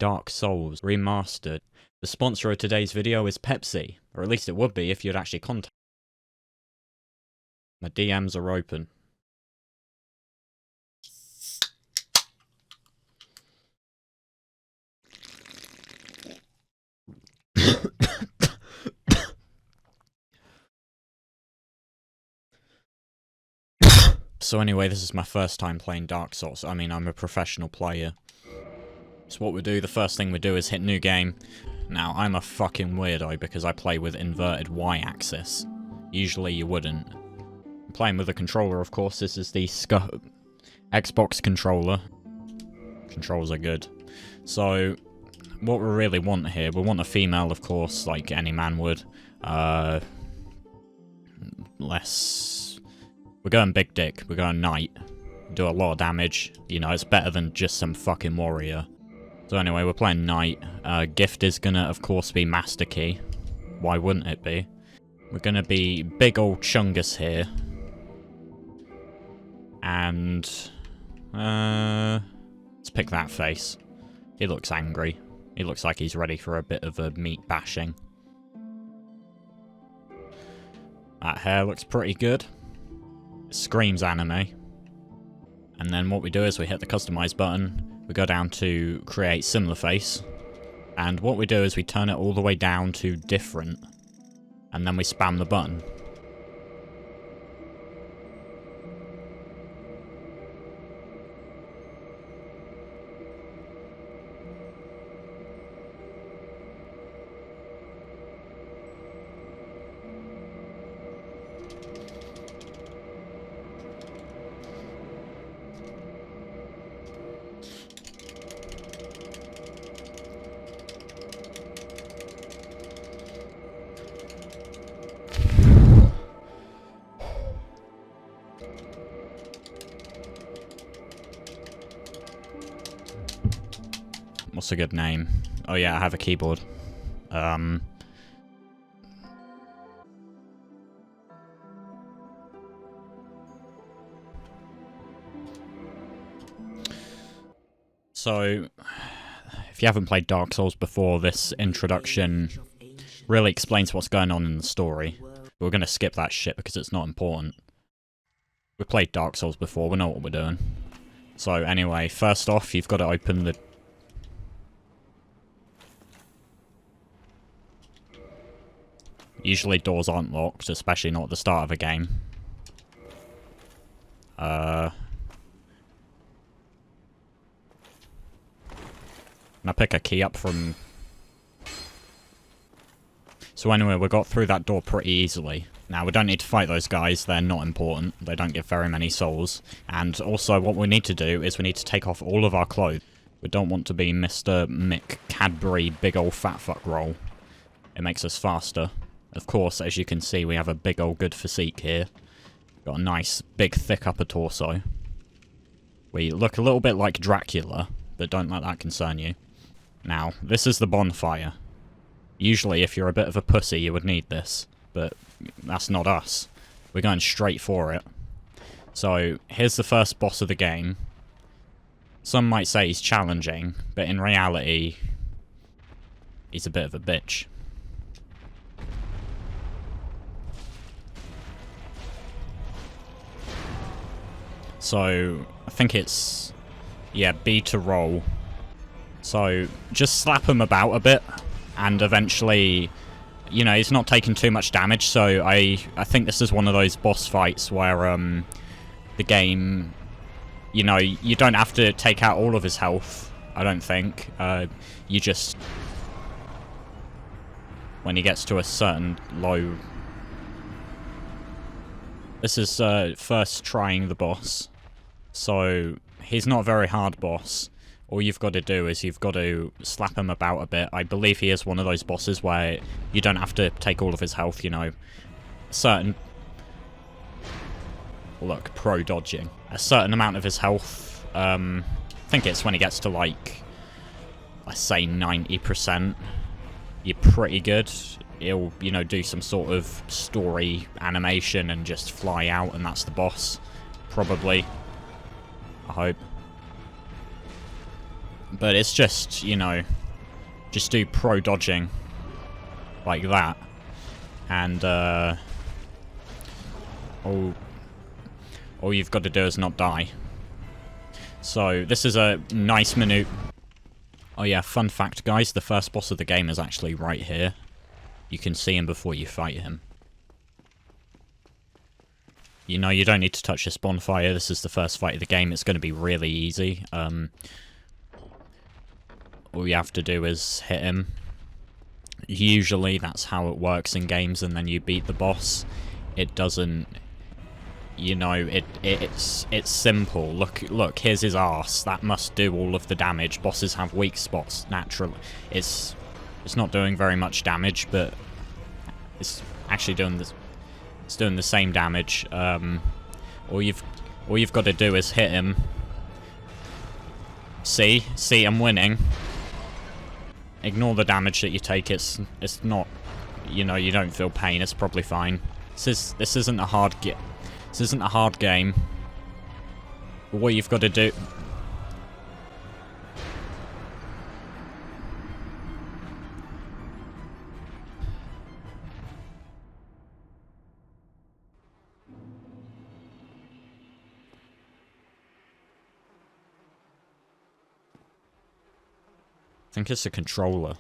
Dark Souls Remastered. The sponsor of today's video is Pepsi, or at least it would be if you'd actually contact. My DMs are open. So anyway, this is my first time playing Dark Souls. I mean, I'm a professional player. So what we do, the first thing we do is hit new game. Now, I'm a fucking weirdo because I play with inverted Y-axis. Usually you wouldn't. I'm playing with a controller, of course. This is the Xbox controller. Controls are good. So, what we really want here, we want a female, of course, like any man would. We're going big dick. We're going knight. Do a lot of damage. You know, it's better than just some fucking warrior. So anyway, we're playing knight. Gift is gonna, of course, be master key. Why wouldn't it be? We're gonna be big old Chungus here. And... let's pick that face. He looks angry. He looks like he's ready for a bit of a meat bashing. That hair looks pretty good. It screams anime. And then what we do is we hit the customize button. We go down to create similar face. And what we do is we turn it all the way down to different. And then we spam the button. What's a good name? Oh yeah, I have a keyboard. So, if you haven't played Dark Souls before, this introduction really explains what's going on in the story. We're gonna skip that shit because it's not important. We played Dark Souls before, we know what we're doing. So anyway, first off, you've got to open the... Usually doors aren't locked, especially not at the start of a game. And I pick a key up from... So anyway, we got through that door pretty easily. Now, we don't need to fight those guys, they're not important. They don't give very many souls. And also, what we need to do is we need to take off all of our clothes. We don't want to be Mr. Mick Cadbury big ol' fat fuck roll. It makes us faster. Of course, as you can see, we have a big old good physique here. Got a nice, big, thick upper torso. We look a little bit like Dracula, but don't let that concern you. Now, this is the bonfire. Usually, if you're a bit of a pussy, you would need this, but that's not us. We're going straight for it. So, here's the first boss of the game. Some might say he's challenging, but in reality, he's a bit of a bitch. So, I think it's, yeah, B to roll. So, just slap him about a bit, and eventually, you know, he's not taking too much damage, so I think this is one of those boss fights where, the game, you know, you don't have to take out all of his health, I don't think. You just, when he gets to a certain low... This is, first trying the boss. So, he's not a very hard boss. All you've got to do is you've got to slap him about a bit. I believe he is one of those bosses where you don't have to take all of his health, you know. Certain... Look, pro dodging. A certain amount of his health, I think it's when he gets to, like, let's say 90%. You're pretty good. He'll, you know, do some sort of story animation and just fly out, and that's the boss. Probably. I hope. But it's just, you know, just do pro dodging like that, and all you've got to do is not die. So this is a nice maneuver. Oh yeah, fun fact guys, the first boss of the game is actually right here. You can see him before you fight him. You know, you don't need to touch this bonfire. This is the first fight of the game. It's going to be really easy. All you have to do is hit him. Usually that's how it works in games, and then you beat the boss. It doesn't... You know, it's simple. Look, here's his arse. That must do all of the damage. Bosses have weak spots, naturally. It's not doing very much damage, but it's actually doing this. It's doing the same damage. All you've got to do is hit him. See, I'm winning. Ignore the damage that you take. It's not, you know, you don't feel pain. It's probably fine. This isn't a hard This isn't a hard game. But what you've got to do... I think it's a controller.